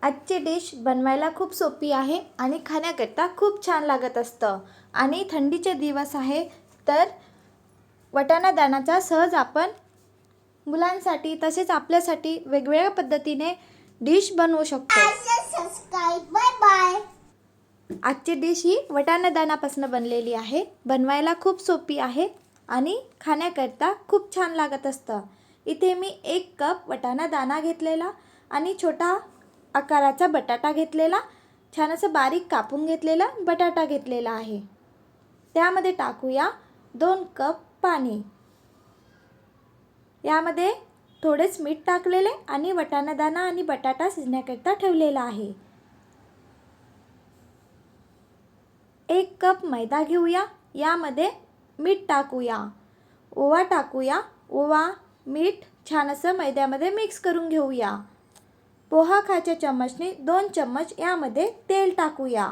आजची डिश बनवायला खूप सोपी आहे आणि खाण्याकरता खूप छान लागत असतं. आणि थंडीचे दिवस आहे तर वाटाणा दाण्याचा सहज आपण मुलांसाठी तसेच आपल्यासाठी वेगवेगळ्या पद्धतीने डिश बनवू शकतो. Bye bye. आजची डिश ही वाटाणा दाण्यापासून बनलेली आहे. बनवायला खूप सोपी आहे आणि खाण्याकरता खूप छान लागत असतं. इथे मी 1 कप वाटाणा दाणा घेतलेला आणि छोटा आकाराचा बटाटा घेतलेला, छान असं बारीक कापून घेतलेला बटाटा घेतलेला आहे. त्यामध्ये टाकूया 2 कप पाणी. यामध्ये थोडेच मीठ टाकलेले आणि वाटाणा दाणा आणि बटाटा शिजण्याकरता ठेवलेला आहे. 1 कप मैदा घेऊया. यामध्ये मीठ टाकूया, ओवा टाकूया. ओवा, मीठ छान असं मैद्यामध्ये मिक्स करून घेऊया. पोहा खायच्या चम्मचने 2 चम्मच यामध्ये तेल टाकूया.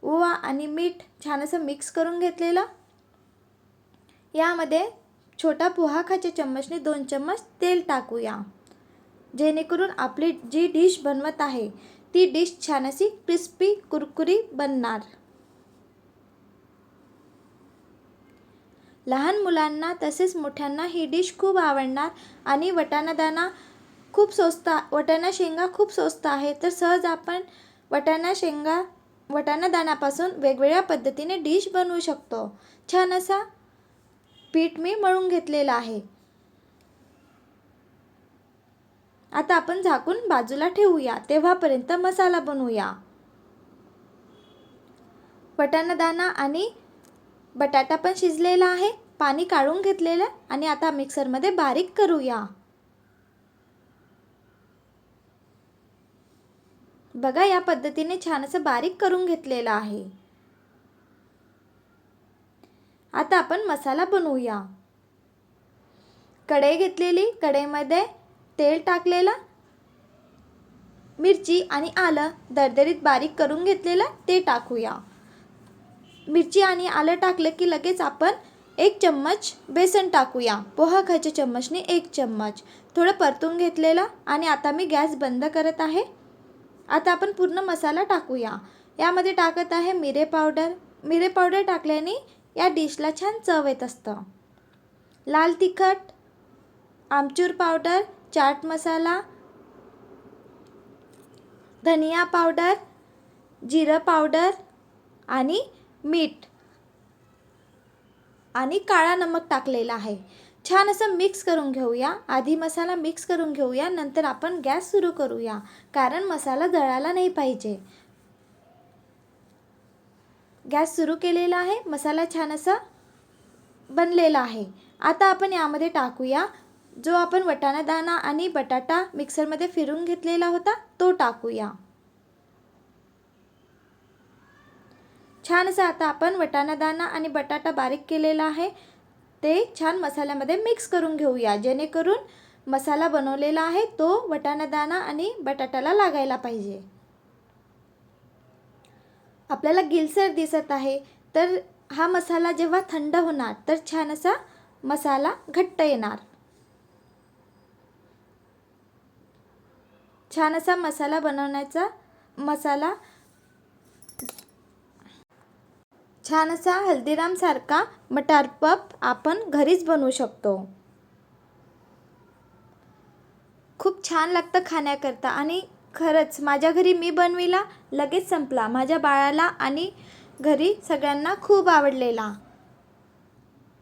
ओवा आणि मीठ छान असं मिक्स करून घेतलेलं. यामध्ये छोटा पोहा खायच्या चम्मचने 2 चम्मच तेल टाकूया, जेणेकरून आपली जी डिश बनवत आहे ती डिश छान अशी क्रिस्पी कुरकुरी बनणार. लहान मुलांना तसेच मोठ्यांना ही डिश खूप आवडणार. आणि वाटाणा दाणा खूप स्वस्त, वाटाणा शेंगा खूप स्वस्त आहे, तर सहज आपण वाटाणा दाण्यापासून वेगवेगळ्या पद्धतीने डिश बनवू शकतो. छान असा पीठ मी मळून घेतलेला आहे. आता आपण झाकून बाजूला ठेवूया, तेव्हापर्यंत मसाला बनवूया. वाटाणा दाणा आणि बटाटा पण शिजलेला आहे, पाणी काढून घेतलेलं आणि आता मिक्सरमध्ये बारीक करूया. बघा, या पद्धतीने छान असं बारीक करून घेतलेलं आहे. आता आपण मसाला बनवूया. कढई घेतलेली, कढईमध्ये तेल टाकलेलं, मिरची आणि आलं दरदरीत बारीक करून घेतलेलं ते टाकूया. मिरची आणि आलं टाकलं की लगेच आपण 1 चम्मच बेसन टाकूया. पोहा खायच्या चम्मचने 1 चम्मच. थोडं परतून घेतलेलं आणि आता मी गॅस बंद करत आहे. आता आपण पूर्ण मसाला टाकूया. यामध्ये टाकत आहे मिरे पावडर. मिरे पावडर टाकल्याने या डिशला छान चव येत असतं. लाल तिखट, आमचूर पावडर, चाट मसाला, धनिया पावडर, जिरं पावडर आणि मीठ आणि काळा नमक टाकलेला आहे. छान असं मिक्स करून घेऊया. आधी मसाला मिक्स करून घेऊया, नंतर आपण गॅस सुरू करूया, कारण मसाला जळायला नाही पाहिजे. गॅस सुरू केलेला आहे. मसाला छान असा बनलेला आहे. आता आपण यामध्ये टाकूया जो आपण वाटाणा दाणा आणि बटाटा मिक्सरमध्ये फिरून घेतलेला होता तो टाकूया. छान असं आता आपण वाटाणा दाणा आणि बटाटा बारीक केलेला आहे ते छान मसाल्यामध्ये मिक्स करून घेऊया, जेणेकरून मसाला बनवलेला आहे तो वाटाणा दाणा आणि बटाट्याला लागायला पाहिजे. आपल्याला गिलसर दिसत आहे, तर हा मसाला जेव्हा थंड होणार तर छान असा मसाला घट्ट येणार. छान असा मसाला बनवण्याचा छान असा हल्दीराम सारखा मटार पफ आपण घरीच बनवू शकतो. खूप छान लागतं खाण्याकरता आणि खरंच माझ्या घरी मी बनविला, लगेच संपला. माझ्या बाळाला आणि घरी सगळ्यांना खूप आवडलेला.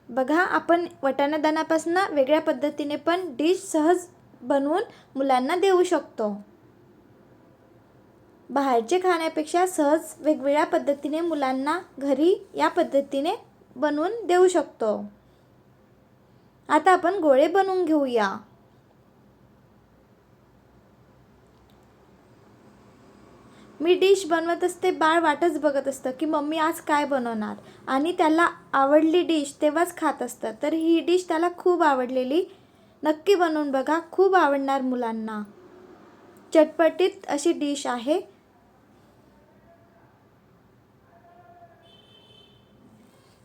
बघा, आपण वाटाणा दाण्यापासून वेगळ्या पद्धतीने पण डिश सहज बनवून मुलांना देऊ शकतो. बाहेरचे खाण्यापेक्षा सहज वेगवेगळ्या पद्धतीने मुलांना घरी या पद्धतीने बनवून देऊ शकतो. आता आपण गोळे बनवून घेऊया. मी डिश बनवत असते, बाळ वाटच बघत असतं की मम्मी आज काय बनवणार, आणि त्याला आवडली डिश तेव्हाच खात असतं. तर ही डिश त्याला खूप आवडलेली. नक्की बनवून बघा, खूप आवडणार मुलांना. चटपटीत अशी डिश आहे.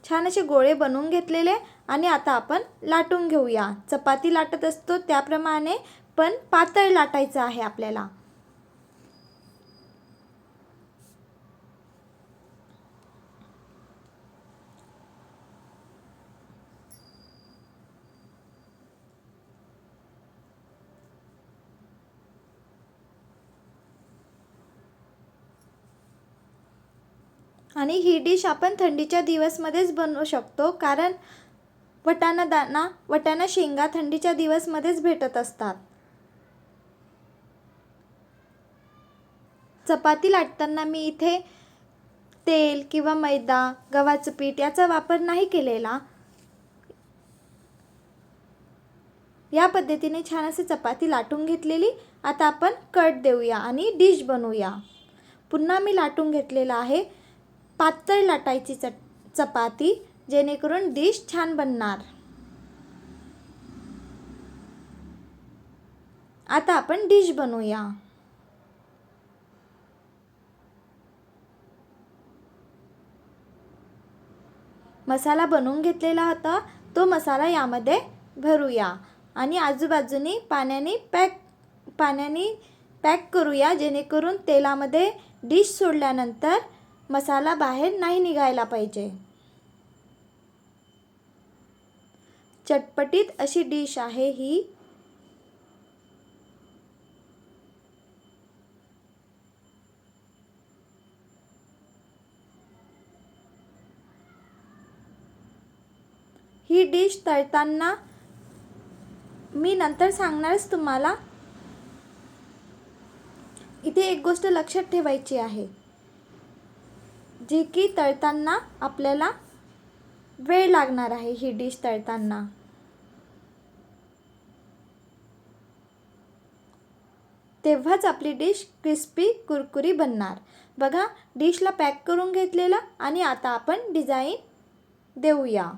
छान असे गोळे बनवून घेतलेले आणि आता आपण लाटून घेऊया. चपाती लाटत असतो त्याप्रमाणे पण पातळ लाटायचं आहे आपल्याला. आणि ही डिश आपण थंडीच्या दिवसमध्येच बनवू शकतो, कारण वाटाणा शेंगा थंडीच्या दिवसमध्येच भेटत असतात. चपाती लाटताना मी इथे तेल किंवा मैदा, गव्हाचं पीठ याचा वापर नाही केलेला. या पद्धतीने छान अशी चपाती लाटून घेतलेली. आता आपण कट देऊया आणि डिश बनवूया. पुन्हा मी लाटून घेतलेला आहे. पातळ लाटायची चपाती, जेणेकरून डिश छान बनणार. आता आपण डिश बनवूया. मसाला बनवून घेतलेला होता, तो मसाला यामध्ये भरूया आणि आजूबाजूनी पाण्याने पॅक करूया, जेणेकरून तेलामध्ये डिश सोडल्यानंतर मसाला बाहेर नाही निघायला पाहिजे. चटपटीत अशी डिश आहे ही. ही डिश तळताना मी नंतर सांगणारच तुम्हाला. इथे एक गोष्ट लक्षात ठेवायची आहे, जी की तळताना आपल्याला वेळ लागणार आहे. ही डिश तळताना तेव्हाच आपली डिश क्रिस्पी कुरकुरी बनणार. बघा, डिशला पॅक करून घेतलेला आणि आता आपण डिझाईन देऊया.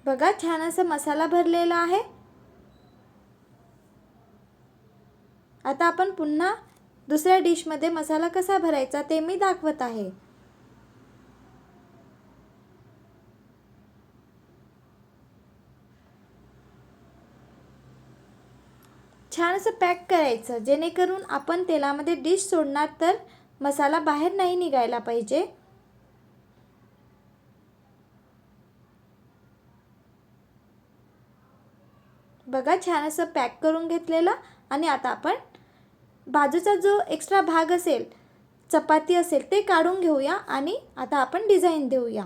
बघा, छान असा मसाला भरलेला आहे. आता आपण पुन्हा दुसऱ्या डिशमध्ये मसाला कसा भरायचा ते मी दाखवत आहे. छान असं पॅक करायचं, जेणेकरून आपण तेलामध्ये डिश सोडणार तर मसाला बाहेर नाही निघायला पाहिजे. बघा, छान असं पॅक करून घेतलेलं. आणि आता आपण बाजूचा जो एक्स्ट्रा भाग असेल, चपाती असेल, ते काढून घेऊया आणि आता आपण डिझाईन देऊया.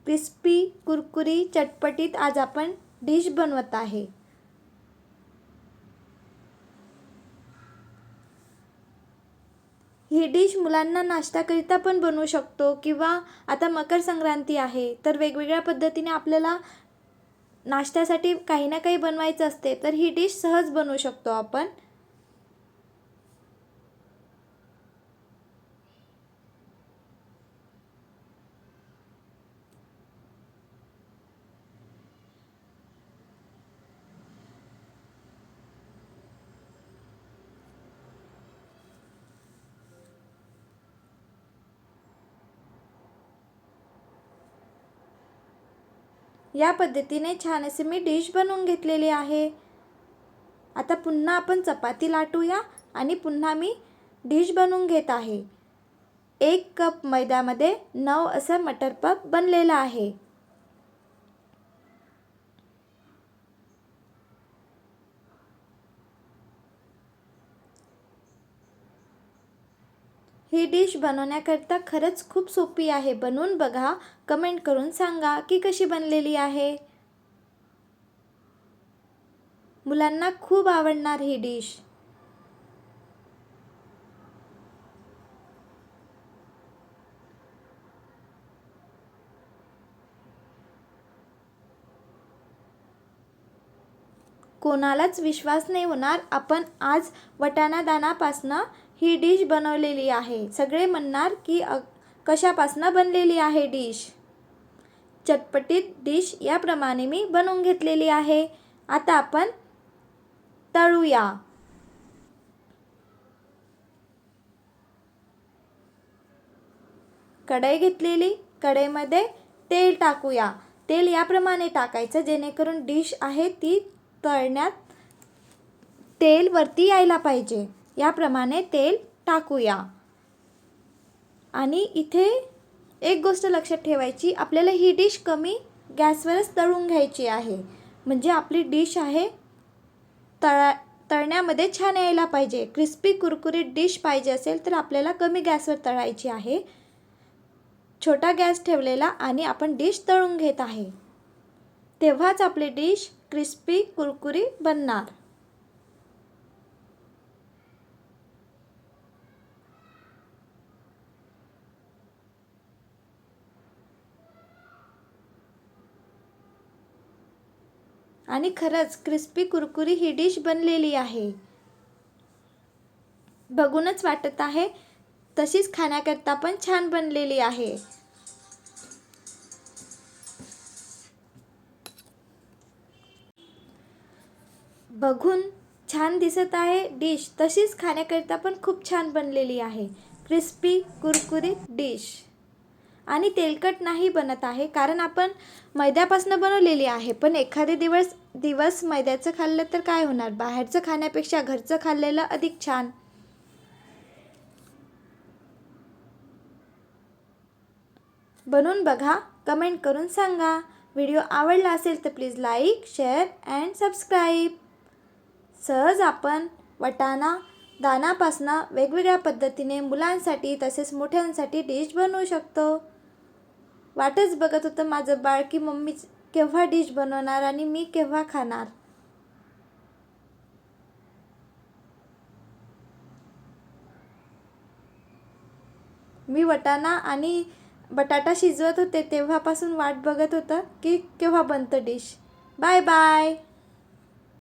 क्रिस्पी कुरकुरी चटपटीत आज आपण डिश बनवत आहे. ही डिश मुलांना नाश्त्याकरिता पण बनवू शकतो, किंवा आता मकर संक्रांती आहे तर वेगवेगळ्या पद्धतीने आपल्याला नाश्त्यासाठी काही ना काही बनवायचं असते, तर ही डिश सहज बनवू शकतो आपण. या पद्धतीने छान असे मी डिश बनवून घेतलेली आहे. आता पुन्हा आपण चपाती लाटूया आणि पुन्हा मी डिश बनवून घेत आहे. 1 कप मैद्यामध्ये 9 असं मटर पफ बनलेला आहे. ही डिश बनवण्याकरता खरंच खूप सोपी आहे. बनवून बघा, कमेंट करून सांगा की कशी बनलेली आहे. मुलांना खूप आवडणार ही डिश. कोणालाच विश्वास नाही होणार, आपण आज वाटाणा दाण्यापासनं ही डिश बनवलेली आहे. सगळे म्हणणार की कशापासनं बनलेली आहे डिश. चटपटीत डिश याप्रमाणे मी बनवून घेतलेली आहे. आता आपण तळूया. कढई घेतलेली, कढईमध्ये तेल टाकूया. तेल याप्रमाणे टाकायचं जेणेकरून डिश आहे ती तळण्यात तेल वरती यायला पाहिजे. याप्रमाणे तेल टाकूया. आणि इथे एक गोष्ट लक्षात ठेवायची, आपल्याला ही डिश कमी गॅसवरच तळून घ्यायची आहे. म्हणजे आपली डिश आहे तळण्यामध्ये छान यायला पाहिजे. क्रिस्पी कुरकुरीत डिश पाहिजे असेल तर आपल्याला कमी गॅसवर तळायची आहे. छोटा गॅस ठेवलेला आणि आपण डिश तळून घेत आहे. तेव्हाच आपली डिश क्रिस्पी कुरकुरी बनणार. आणि खरंच क्रिस्पी कुरकुरी ही डिश बनलेली आहे. बघूनच वाटत आहे, तशीच खाण्याकरता पण छान बनलेली आहे. बघून छान दिसत आहे डिश, तशीच खाण्याकरता पण खूप छान बनलेली आहे. क्रिस्पी कुरकुरीत डिश. आणि तेलकट नाही बनत आहे कारण आपण मैद्यापासून बनवलेली आहे. पण एखादे दिवस मैद्याचं खाल्लं तर काय होणार, बाहेरचं खाण्यापेक्षा घरचं खाल्लेलं अधिक छान. बनवून बघा, कमेंट करून सांगा. व्हिडिओ आवडला असेल तर please like, share and subscribe. सहज आपण वाटाणा दाण्यापासून वेगवेगळ्या पद्धतीने मुलांसाठी तसेच मोठ्यांसाठी डिश बनवू शकतो. वाटच बघत होतं माझं बाळ की मम्मी केव्हा डिश बनवणार आणि मी केव्हा खाणार. मी वाटाणा आणि बटाटा शिजवत होते तेव्हापासून वाट बघत होतं की केव्हा बनतं डिश. Bye bye.